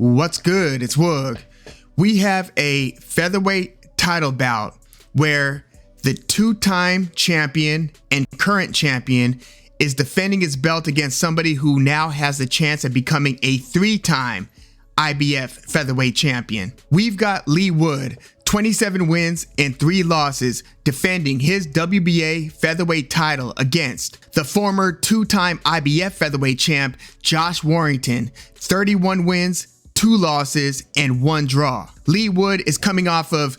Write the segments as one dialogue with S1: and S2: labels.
S1: What's good? It's Woog. We have a featherweight title bout where the two-time champion and current champion is defending his belt against somebody who now has the chance of becoming a three-time IBF featherweight champion. We've got Leigh Wood, 27 wins and 3 losses, defending his WBA featherweight title against the former two-time IBF featherweight champ Josh Warrington, 31 wins, 2 losses, and 1 draw. Leigh Wood is coming off of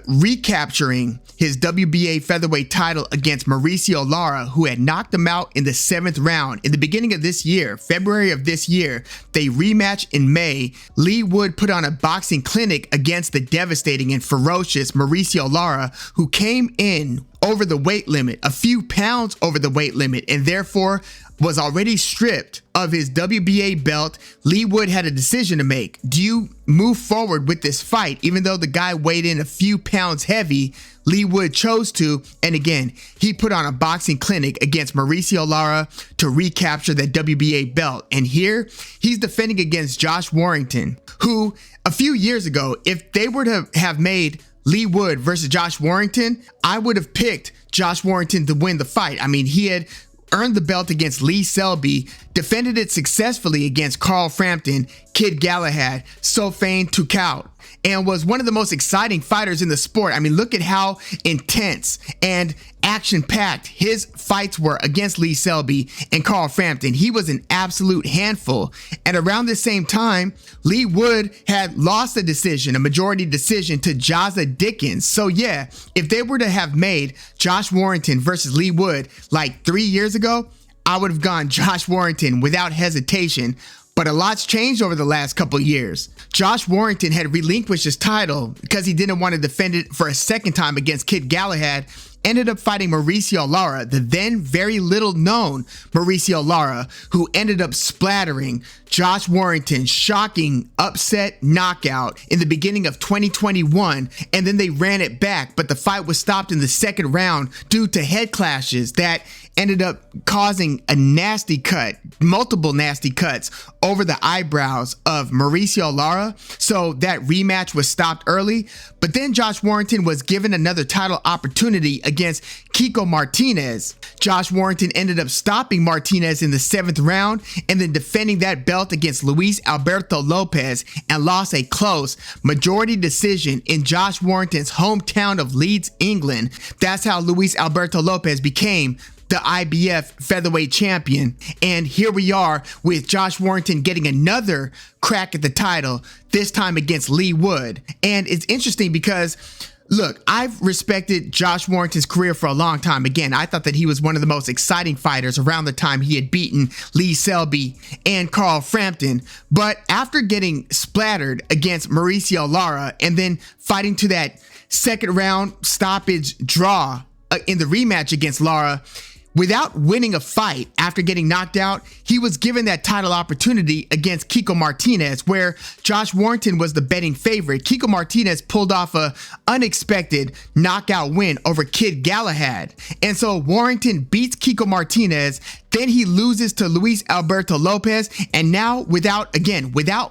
S1: recapturing his WBA featherweight title against Mauricio Lara, who had knocked him out in the 7th round in the beginning of this year, February of this year. They rematched in May. Leigh Wood put on a boxing clinic against the devastating and ferocious Mauricio Lara, who came in over the weight limit, a few pounds over the weight limit, and therefore was already stripped of his WBA belt. Leigh Wood had a decision to make. Do you move forward with this fight? Even though the guy weighed in a few pounds heavy, Leigh Wood chose to, and again, he put on a boxing clinic against Mauricio Lara to recapture the WBA belt. And here, he's defending against Josh Warrington, who a few years ago, if they were to have made Leigh Wood versus Josh Warrington, I would have picked Josh Warrington to win the fight. I mean, he had earned the belt against Lee Selby, defended it successfully against Carl Frampton, Kid Galahad, Sofane Tukaut, and was one of the most exciting fighters in the sport. I mean, look at how intense and action-packed his fights were against Lee Selby and Carl Frampton. He was an absolute handful. And around the same time, Leigh Wood had lost a decision, a majority decision, to Jaza Dickens. So yeah, if they were to have made Josh Warrington versus Leigh Wood like 3 years ago, I would have gone Josh Warrington without hesitation. But a lot's changed over the last couple years. Josh Warrington had relinquished his title because he didn't want to defend it for a second time against Kid Galahad. Ended up fighting Mauricio Lara, the then very little known Mauricio Lara, who ended up splattering Josh Warrington, shocking upset knockout in the beginning of 2021, and then they ran it back, but the fight was stopped in the 2nd round due to head clashes that ended up causing a nasty cut, multiple nasty cuts over the eyebrows of Mauricio Lara. So that rematch was stopped early, but then Josh Warrington was given another title opportunity against Kiko Martinez. Josh Warrington ended up stopping Martinez in the 7th round and then defending that belt against Luis Alberto Lopez and lost a close majority decision in Josh Warrington's hometown of Leeds, England. That's how Luis Alberto Lopez became the IBF featherweight champion. And here we are with Josh Warrington getting another crack at the title, this time against Leigh Wood. And it's interesting because, look, I've respected Josh Warrington's career for a long time. Again, I thought that he was one of the most exciting fighters around the time he had beaten Lee Selby and Carl Frampton. But after getting splattered against Mauricio Lara and then fighting to that 2nd round stoppage draw in the rematch against Lara, without winning a fight after getting knocked out, he was given that title opportunity against Kiko Martinez, where Josh Warrington was the betting favorite. Kiko Martinez pulled off a unexpected knockout win over Kid Galahad. And so Warrington beats Kiko Martinez, then he loses to Luis Alberto Lopez, and now without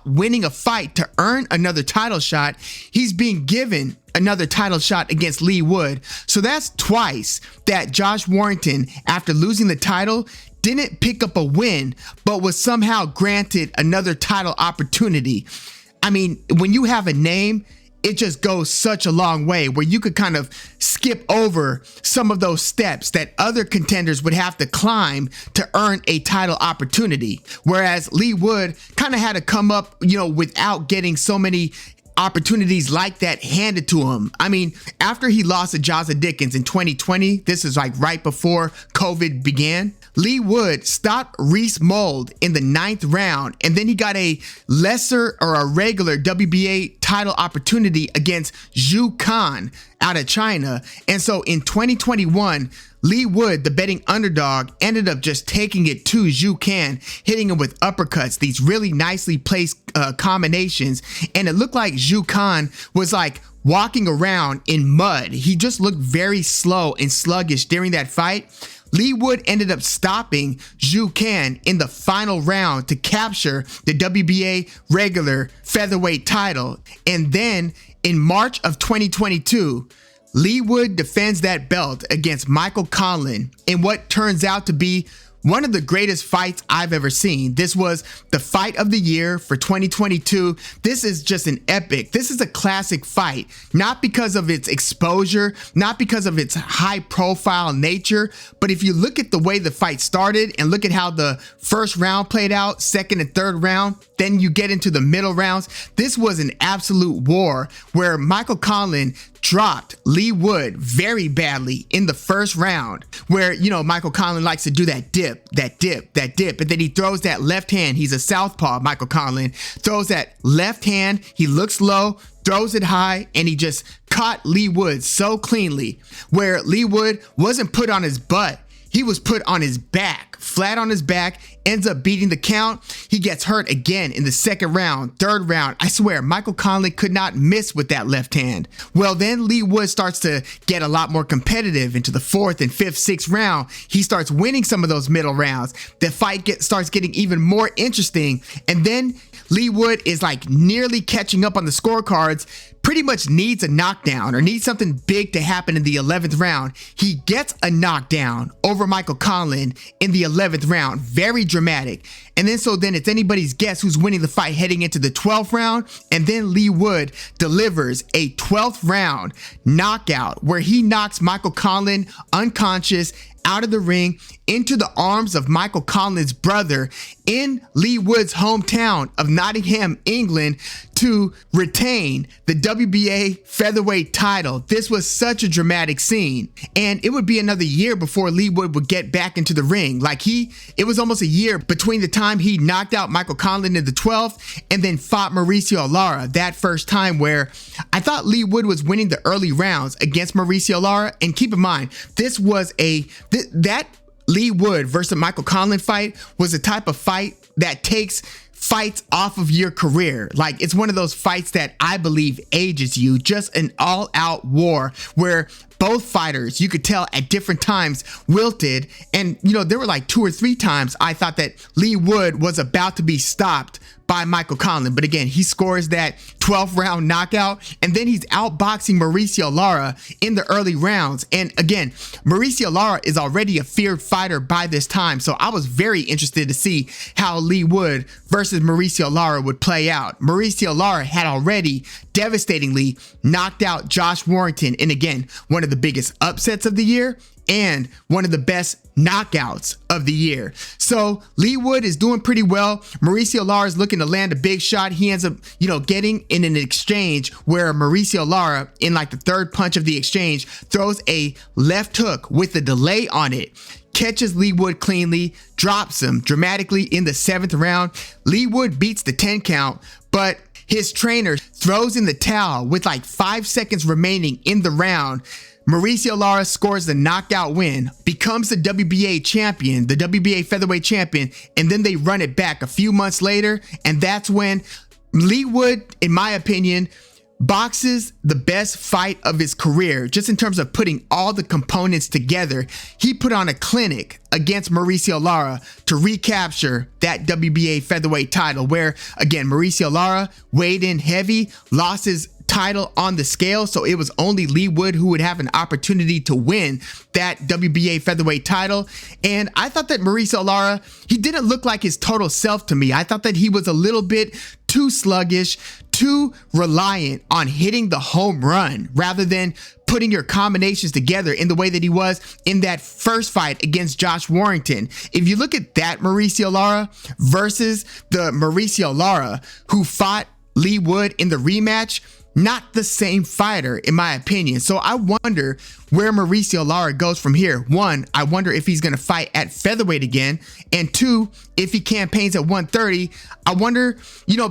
S1: winning a fight to earn another title shot, he's being given another title shot against Leigh Wood. So that's twice that Josh Warrington, after losing the title, didn't pick up a win, but was somehow granted another title opportunity. I mean, when you have a name, it just goes such a long way where you could kind of skip over some of those steps that other contenders would have to climb to earn a title opportunity. Whereas Leigh Wood kind of had to come up, without getting so many opportunities like that handed to him. I mean, after he lost to Jaza Dickens in 2020, this is like right before COVID began, Leigh Wood stopped Reese Mold in the 9th round, and then he got a lesser or a regular WBA title opportunity against Zhu Kan out of China. And so in 2021, Leigh Wood, the betting underdog, ended up just taking it to Zhu Kan, hitting him with uppercuts, these really nicely placed combinations. And it looked like Zhu Kan was like walking around in mud. He just looked very slow and sluggish during that fight. Leigh Wood ended up stopping Zhu Can in the final round to capture the WBA regular featherweight title. And then in March of 2022, Leigh Wood defends that belt against Michael Conlan in what turns out to be one of the greatest fights I've ever seen. This was the fight of the year for 2022. This is just an epic. This is a classic fight, not because of its exposure, not because of its high profile nature, but if you look at the way the fight started and look at how the first round played out, second and third round, then you get into the middle rounds. This was an absolute war where Michael Conlan dropped Leigh Wood very badly in the first round, where, you know, Michael Conlan likes to do that dip, and then he throws that left hand. He's a southpaw, Michael Conlan, throws that left hand, he looks low, throws it high, and he just caught Leigh Wood so cleanly, where Leigh Wood wasn't put on his butt, he was put on his back, flat on his back, ends up beating the count. He gets hurt again in the second round, third round. I swear, Michael Conlan could not miss with that left hand. Well, then Leigh Wood starts to get a lot more competitive into the fourth and fifth, sixth round. He starts winning some of those middle rounds. The fight starts getting even more interesting. And then Leigh Wood is like nearly catching up on the scorecards, pretty much needs a knockdown or needs something big to happen in the 11th round. He gets a knockdown over Michael Conlan in the 11th round. Very dramatic. And then it's anybody's guess who's winning the fight heading into the 12th round. And then Leigh Wood delivers a 12th round knockout where he knocks Michael Conlan unconscious out of the ring into the arms of Michael Conlan's brother in Leigh Wood's hometown of Nottingham, England, to retain the WBA featherweight title. This was such a dramatic scene, and it would be another year before Leigh Wood would get back into the ring. It was almost a year between the time he knocked out Michael Conlan in the 12th and then fought Mauricio Lara that first time, where I thought Leigh Wood was winning the early rounds against Mauricio Lara. And keep in mind, this was that Leigh Wood versus Michael Conlan fight was a type of fight that takes fights off of your career. Like, it's one of those fights that I believe ages you. Just an all-out war where both fighters, you could tell at different times, wilted. And, you know, there were like 2 or 3 times I thought that Leigh Wood was about to be stopped by Michael Conlan. But again, he scores that 12th round knockout, and then he's outboxing Mauricio Lara in the early rounds. And again, Mauricio Lara is already a feared fighter by this time. So I was very interested to see how Leigh Wood versus Mauricio Lara would play out. Mauricio Lara had already devastatingly knocked out Josh Warrington in, again, one of the biggest upsets of the year and one of the best knockouts of the year. So Leigh Wood is doing pretty well. Mauricio Lara is looking to land a big shot. He ends up, getting in an exchange where Mauricio Lara, in like the third punch of the exchange, throws a left hook with a delay on it, catches Leigh Wood cleanly, drops him dramatically in the 7th round. Leigh Wood beats the 10 count, but his trainer throws in the towel with like 5 seconds remaining in the round. Mauricio Lara scores the knockout win, becomes the WBA champion, the WBA featherweight champion, and then they run it back a few months later, and that's when Leigh Wood, in my opinion, boxes the best fight of his career, just in terms of putting all the components together. He put on a clinic against Mauricio Lara to recapture that WBA featherweight title, where, again, Mauricio Lara weighed in heavy, lost his title on the scale, so it was only Leigh Wood who would have an opportunity to win that WBA featherweight title. And I thought that Mauricio Lara, he didn't look like his total self to me. I thought that he was a little bit too sluggish, too reliant on hitting the home run rather than putting your combinations together in the way that he was in that first fight against Josh Warrington. If you look at that Mauricio Lara versus the Mauricio Lara who fought Leigh Wood in the rematch, not the same fighter, in my opinion. So I wonder where Mauricio Lara goes from here. 1, I wonder if he's going to fight at featherweight again. And 2, if he campaigns at 130, I wonder,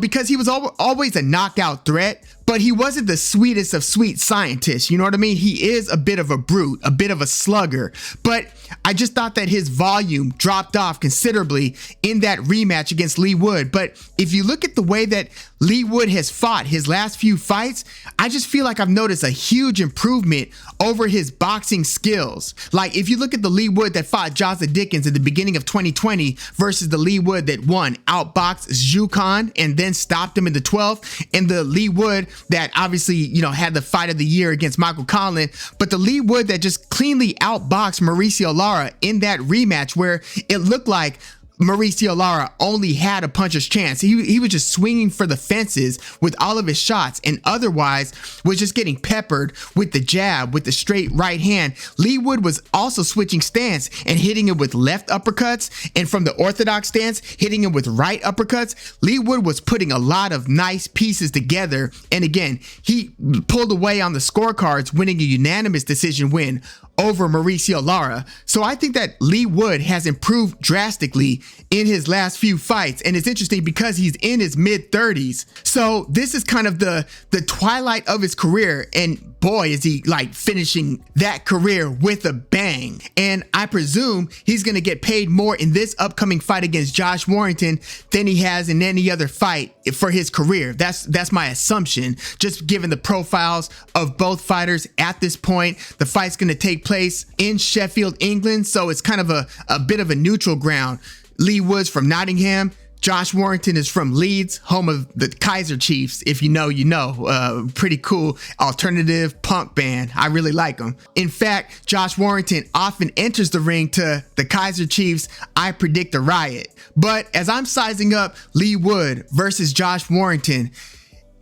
S1: because he was always a knockout threat, but he wasn't the sweetest of sweet scientists. You know what I mean? He is a bit of a brute, a bit of a slugger, but I just thought that his volume dropped off considerably in that rematch against Leigh Wood. But if you look at the way that Leigh Wood has fought his last few fights, I just feel like I've noticed a huge improvement over his boxing skills. Like if you look at the Leigh Wood that fought Johnson Dickens at the beginning of 2020 versus the Leigh Wood that won, outboxed Zhu Khan and then stopped him in the 12th, and the Leigh Wood that obviously, you know, had the fight of the year against Michael Conlan, but the Leigh Wood that just cleanly outboxed Mauricio Lara in that rematch where it looked like Mauricio Lara only had a puncher's chance. He was just swinging for the fences with all of his shots and otherwise was just getting peppered with the jab, with the straight right hand. Leigh Wood was also switching stance and hitting it with left uppercuts, and from the orthodox stance, hitting it with right uppercuts. Leigh Wood was putting a lot of nice pieces together, and again, he pulled away on the scorecards, winning a unanimous decision win over Mauricio Lara. So I think that Leigh Wood has improved drastically in his last few fights. And it's interesting because he's in his mid-30s. So this is kind of the twilight of his career. And boy, is he like finishing that career with a bang. And I presume he's going to get paid more in this upcoming fight against Josh Warrington than he has in any other fight for his career. That's my assumption, just given the profiles of both fighters at this point. The fight's going to take place in Sheffield, England, so it's kind of a bit of a neutral ground. Leigh Wood's from Nottingham. Josh Warrington is from Leeds, home of the Kaiser Chiefs. If you know, you know. Pretty cool alternative punk band. I really like them. In fact, Josh Warrington often enters the ring to the Kaiser Chiefs' I Predict a Riot. But as I'm sizing up Leigh Wood versus Josh Warrington,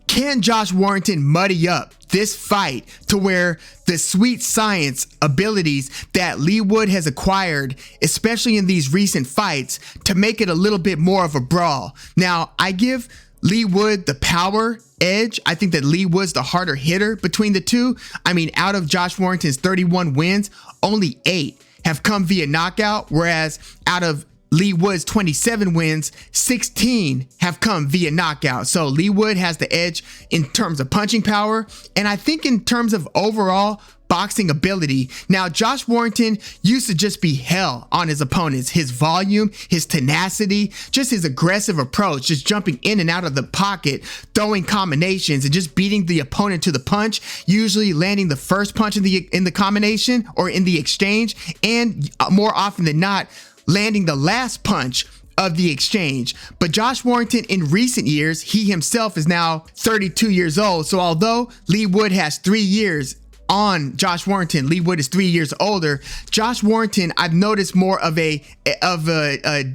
S1: can Josh Warrington muddy up this fight to where the sweet science abilities that Leigh Wood has acquired, especially in these recent fights, to make it a little bit more of a brawl? Now, I give Leigh Wood the power edge. I think that Leigh Wood's the harder hitter between the two. I mean, out of Josh Warrington's 31 wins, only 8 have come via knockout, whereas out of Leigh Wood's 27 wins, 16 have come via knockout. So Leigh Wood has the edge in terms of punching power, and I think in terms of overall boxing ability. Now, Josh Warrington used to just be hell on his opponents. His volume, his tenacity, just his aggressive approach, just jumping in and out of the pocket, throwing combinations and just beating the opponent to the punch, usually landing the first punch in the combination or in the exchange, and more often than not, landing the last punch of the exchange. But Josh Warrington in recent years, he himself is now 32 years old. So although Leigh Wood has 3 years on Josh Warrington, Leigh Wood is 3 years older. Josh Warrington, I've noticed more of a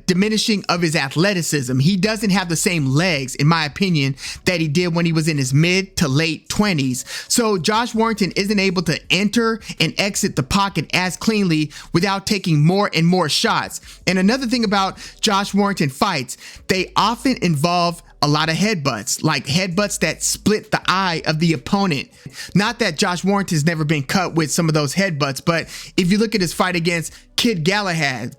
S1: diminishing of his athleticism. He doesn't have the same legs, in my opinion, that he did when he was in his mid to late 20s. So Josh Warrington isn't able to enter and exit the pocket as cleanly without taking more and more shots. And another thing about Josh Warrington fights, they often involve a lot of headbutts, like headbutts that split the eye of the opponent. Not that Josh Warrington's never been cut with some of those headbutts, but if you look at his fight against Kid Galahad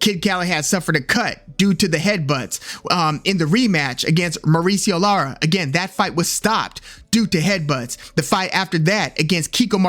S1: suffered a cut due to the headbutts. In the rematch against Mauricio Lara, again, that fight was stopped due to headbutts. The fight after that against Kiko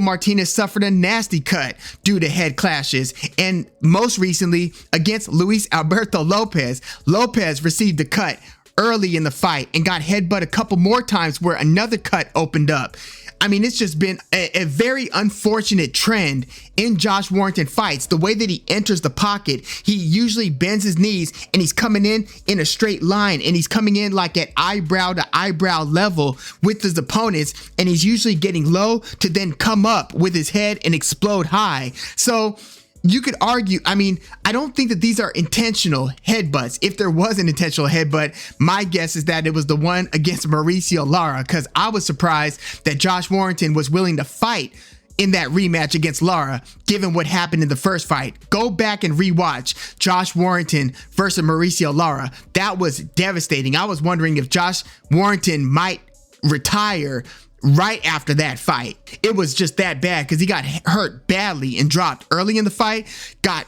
S1: Martinez suffered a nasty cut due to head clashes. And most recently against Luis Alberto Lopez received a cut early in the fight and got headbutt a couple more times where another cut opened up. I mean, it's just been a very unfortunate trend in Josh Warrington fights. The way that he enters the pocket, he usually bends his knees and he's coming in a straight line, and he's coming in like at eyebrow to eyebrow level with his opponents, and he's usually getting low to then come up with his head and explode high. So you could argue, I mean, I don't think that these are intentional headbutts. If there was an intentional headbutt, my guess is that it was the one against Mauricio Lara, because I was surprised that Josh Warrington was willing to fight in that rematch against Lara, given what happened in the first fight. Go back and rewatch Josh Warrington versus Mauricio Lara. That was devastating. I was wondering if Josh Warrington might retire right after that fight. It was just that bad because he got hurt badly and dropped early in the fight, got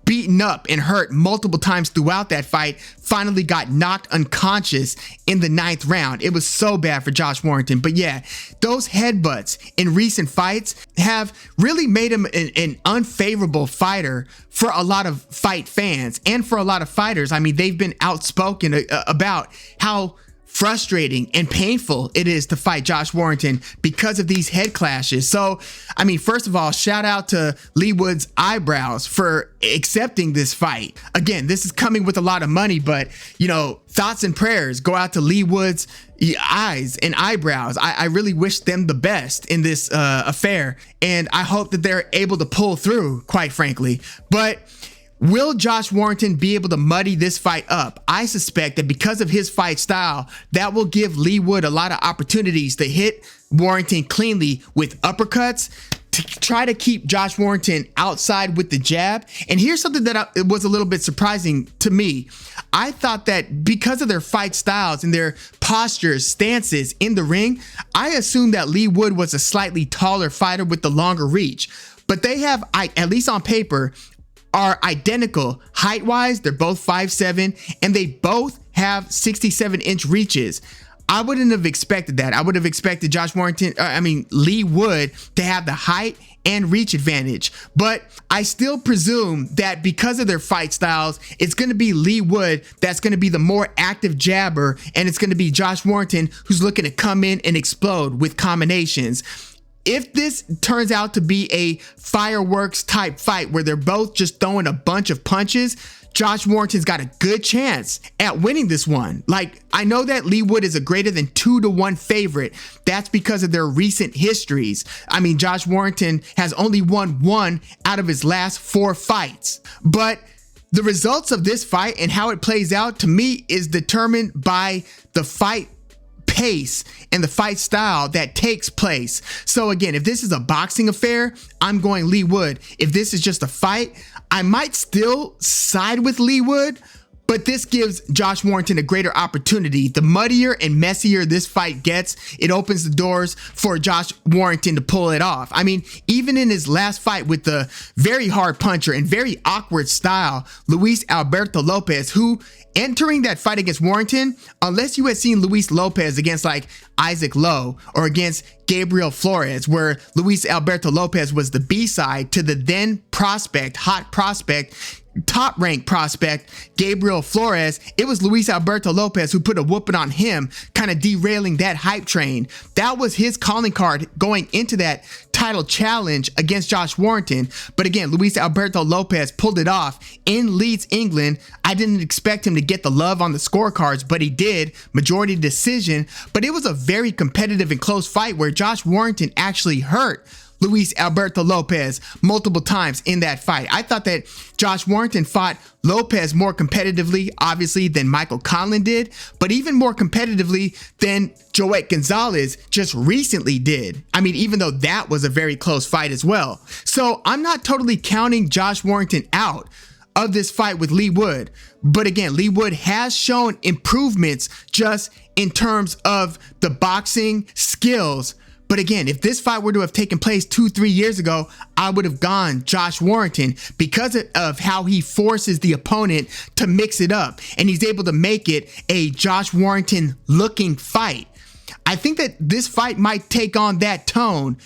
S1: beaten up and hurt multiple times throughout that fight, finally got knocked unconscious in the 9th round. It was so bad for Josh Warrington. But yeah, those headbutts in recent fights have really made him an unfavorable fighter for a lot of fight fans and for a lot of fighters. I mean, they've been outspoken about how frustrating and painful it is to fight Josh Warrington because of these head clashes. So, I mean, first of all, shout out to Leigh Wood's eyebrows for accepting this fight. Again, this is coming with a lot of money, but, you know, thoughts and prayers go out to Leigh Wood's eyes and eyebrows. I really wish them the best in this affair, and I hope that they're able to pull through, quite frankly. But will Josh Warrington be able to muddy this fight up? I suspect that because of his fight style, that will give Leigh Wood a lot of opportunities to hit Warrington cleanly with uppercuts, to try to keep Josh Warrington outside with the jab. And here's something that was a little bit surprising to me. I thought that because of their fight styles and their postures, stances in the ring, I assumed that Leigh Wood was a slightly taller fighter with the longer reach. But they have, at least on paper, are identical height-wise. They're both 5'7", and they both have 67-inch reaches. I wouldn't have expected that. I would have expected Leigh Wood to have the height and reach advantage. But I still presume that because of their fight styles, it's going to be Leigh Wood that's going to be the more active jabber, and it's going to be Josh Warrington who's looking to come in and explode with combinations. If this turns out to be a fireworks type fight where they're both just throwing a bunch of punches, Josh Warrington's got a good chance at winning this one. Like, I know that Leigh Wood is a greater than 2-1 favorite. That's because of their recent histories. I mean, Josh Warrington has only won 1 out of his last 4 fights. But the results of this fight and how it plays out, to me, is determined by the fight pace and the fight style that takes place. So again, if this is a boxing affair, I'm going Leigh Wood. If this is just a fight, I might still side with Leigh Wood, but this gives Josh Warrington a greater opportunity. The muddier and messier this fight gets, it opens the doors for Josh Warrington to pull it off. I mean, even in his last fight with the very hard puncher and very awkward style, Luis Alberto Lopez, who entering that fight against Warrington, unless you had seen Luis Lopez against like Isaac Lowe or against Gabriel Flores, where Luis Alberto Lopez was the B-side to the then prospect, hot prospect, top-ranked prospect, Gabriel Flores, it was Luis Alberto Lopez who put a whooping on him, kind of derailing that hype train. That was his calling card going into that title challenge against Josh Warrington. But again, Luis Alberto Lopez pulled it off in Leeds, England. I didn't expect him to get the love on the scorecards, but he did. Majority decision. But it was a very competitive and close fight where Josh Warrington actually hurt Luis Alberto Lopez multiple times in that fight. I thought that Josh Warrington fought Lopez more competitively, obviously, than Michael Conlan did, but even more competitively than Joet Gonzalez just recently did. I mean, even though that was a very close fight as well. So I'm not totally counting Josh Warrington out of this fight with Leigh Wood. But again, Leigh Wood has shown improvements just in terms of the boxing skills. But again, if this fight were to have taken place 2-3 years ago, I would have gone Josh Warrington because of how he forces the opponent to mix it up. And he's able to make it a Josh Warrington looking fight. I think that this fight might take on that tone.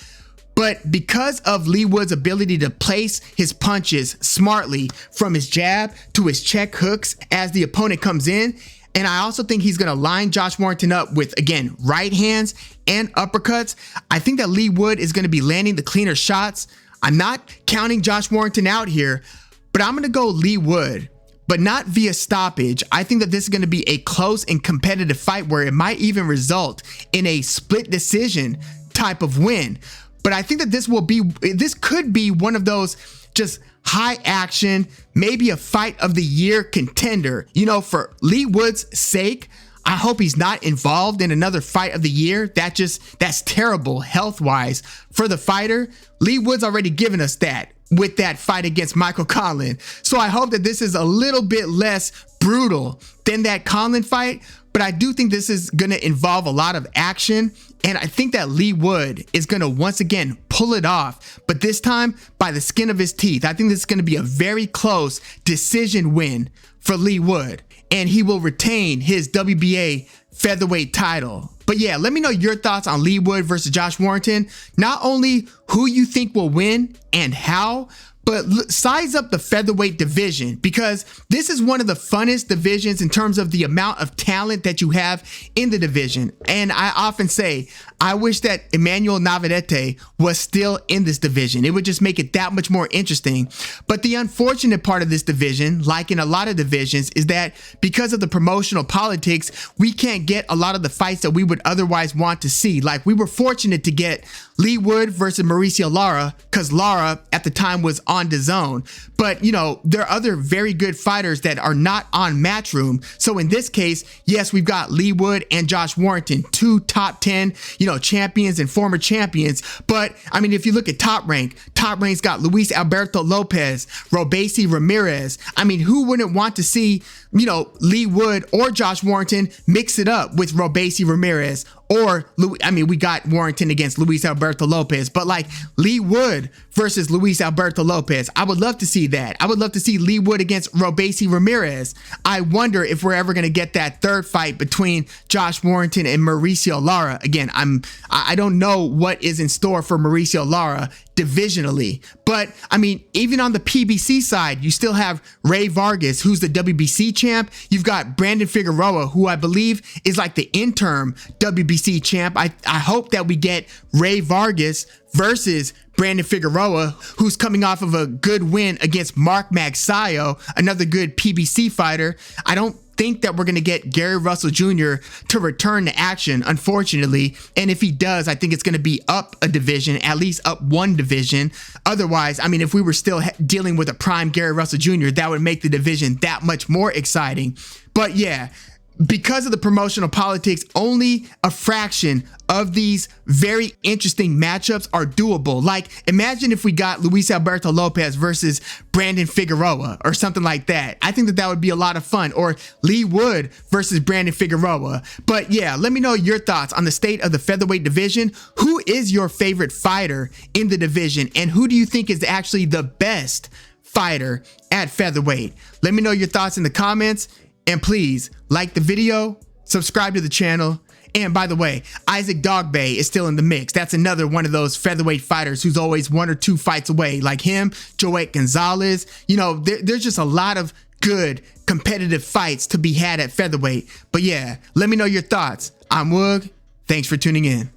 S1: But because of Leigh Wood's ability to place his punches smartly from his jab to his check hooks as the opponent comes in, and I also think he's going to line Josh Warrington up with, again, right hands and uppercuts, I think that Leigh Wood is going to be landing the cleaner shots. I'm not counting Josh Warrington out here, but I'm going to go Leigh Wood, but not via stoppage. I think that this is going to be a close and competitive fight where it might even result in a split decision type of win. But I think that this could be one of those just high action, maybe a fight of the year contender. You know, for Leigh Wood's sake, I hope he's not involved in another fight of the year. That's terrible health wise for the fighter. Leigh Wood's already given us that with that fight against Michael Conlan. So I hope that this is a little bit less brutal than that Conlan fight. but I do think this is going to involve a lot of action. And I think that Leigh Wood is going to once again pull it off, but this time by the skin of his teeth. I think this is going to be a very close decision win for Leigh Wood, and he will retain his WBA featherweight title. But yeah, let me know your thoughts on Leigh Wood versus Josh Warrington. Not only who you think will win and how, but size up the featherweight division, because this is one of the funnest divisions in terms of the amount of talent that you have in the division. And I often say, I wish that Emmanuel Navarrete was still in this division. It would just make it that much more interesting. But the unfortunate part of this division, like in a lot of divisions, is that because of the promotional politics, we can't get a lot of the fights that we would otherwise want to see. Like, we were fortunate to get Leigh Wood versus Mauricio Lara because Lara at the time was on DAZN. But, you know, there are other very good fighters that are not on Matchroom. So in this case, yes, we've got Leigh Wood and Josh Warrington, two top 10, champions and former champions. But I mean, if you look at Top Rank's got Luis Alberto Lopez, Robeisy Ramirez. I mean, who wouldn't want to see, Leigh Wood or Josh Warrington mix it up with Robeisy Ramirez? Or, we got Warrington against Luis Alberto Lopez, but like Leigh Wood versus Luis Alberto Lopez, I would love to see that. I would love to see Leigh Wood against Robeisy Ramirez. I wonder if we're ever going to get that third fight between Josh Warrington and Mauricio Lara. Again, I don't know what is in store for Mauricio Lara divisionally, but I mean, even on the PBC side, you still have Ray Vargas, who's the WBC champ. You've got Brandon Figueroa, who I believe is like the interim WBC champ. I hope that we get Ray Vargas versus Brandon Figueroa, who's coming off of a good win against Mark Magsayo, another good PBC fighter. I don't think that we're going to get Gary Russell Jr. to return to action, unfortunately. And if he does, I think it's going to be up a division, at least up one division. Otherwise, I mean, if we were still dealing with a prime Gary Russell Jr., that would make the division that much more exciting. But yeah, because of the promotional politics, only a fraction of these very interesting matchups are doable. Like, imagine if we got Luis Alberto Lopez versus Brandon Figueroa or something like that. I think that would be a lot of fun. Or Leigh Wood versus Brandon Figueroa. But yeah, let me know your thoughts on the state of the featherweight division. Who is your favorite fighter in the division? And who do you think is actually the best fighter at featherweight? Let me know your thoughts in the comments. And please like the video, subscribe to the channel. And by the way, Isaac Dogboe is still in the mix. That's another one of those featherweight fighters who's always one or two fights away. Like him, Joet Gonzalez. There's just a lot of good competitive fights to be had at featherweight. But yeah, let me know your thoughts. I'm Woog. Thanks for tuning in.